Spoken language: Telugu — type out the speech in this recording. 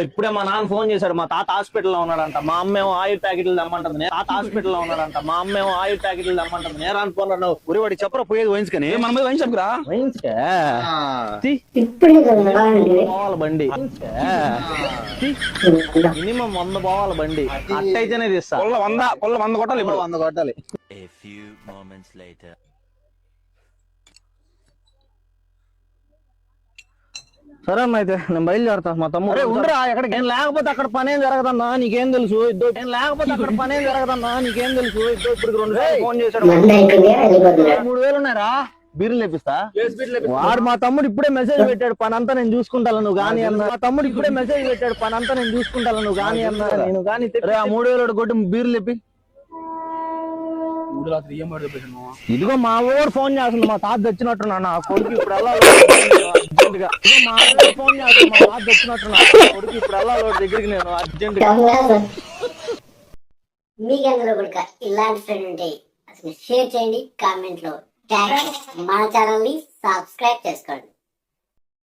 ఇప్పుడే మా నాన్న ఫోన్ చేశాడు, మా తాత హాస్పిటల్లో ఉన్నాడంట, మా అమ్మేమో ఆయిల్ ప్యాకెట్లు తెమ్మంటుంది, తాత హాస్పిటల్లో ఉన్నాడంట, మా అమ్మేమో ఆయిల్ ప్యాకెట్లు తెమ్మంటుంది, నేరా అనుకున్నాను. ఊరి వాడికి చెప్పరా పోయేది వైన్స్కని, మన మీద వైన్స్ చెప్పురా. పోవాలి బండి, మినిమం 100 పోవాలి బండి, అట్టయితేనే తీస్తా. 100 కొట్టాలి, ఇప్పుడు 100 కొట్టాలి. సరే అన్న, అయితే నేను బయలుదేరతా. మా తమ్ముడు ఉండరా ఎక్కడికి, నేను లేకపోతే అక్కడ పనేం జరగదన్నా నీకేం తెలుసు, నేను లేకపోతే అక్కడ పనేం జరగదన్నా నీకేం తెలుసు. ఇప్పుడు 2 ఫోన్ చేశాడు, 3000 ఉన్నారా, బీర్లు లేపిస్తా. వాడు మా తమ్ముడు ఇప్పుడే మెసేజ్ పెట్టాడు, పని అంతా నేను చూసుకుంటాను నువ్వు గానీ అన్నా. మా తమ్ముడు ఇప్పుడే మెసేజ్ పెట్టాడు, పని అంతా నేను చూసుకుంటాను నువ్వు గానీ అన్నా. నేను కానీ 3000 కొట్టి బీర్లు లేపి. ఇదిగో మా ఊరు ఫోన్ చేస్తుంది, మా తాత తెచ్చినట్టున్నా నా కొడుకు ఇప్పుడు వెళ్ళాలి అర్జెంట్ గా. ఇదిగో మా ఊరు ఫోన్ చేస్తుంది, మా తాత తెచ్చినట్టున్నా కొడుకు ఇప్పుడు వెళ్ళాలి దగ్గరికి నేను అర్జెంట్ గా. మీకందరూ కూడా ఇలాంటి ఫ్రెండ్ ఉంటే అసలు షేర్ చేయండి, కామెంట్ లో ట్యాగ్ మన ఛానల్ ని సబ్స్క్రైబ్ చేసుకోండి.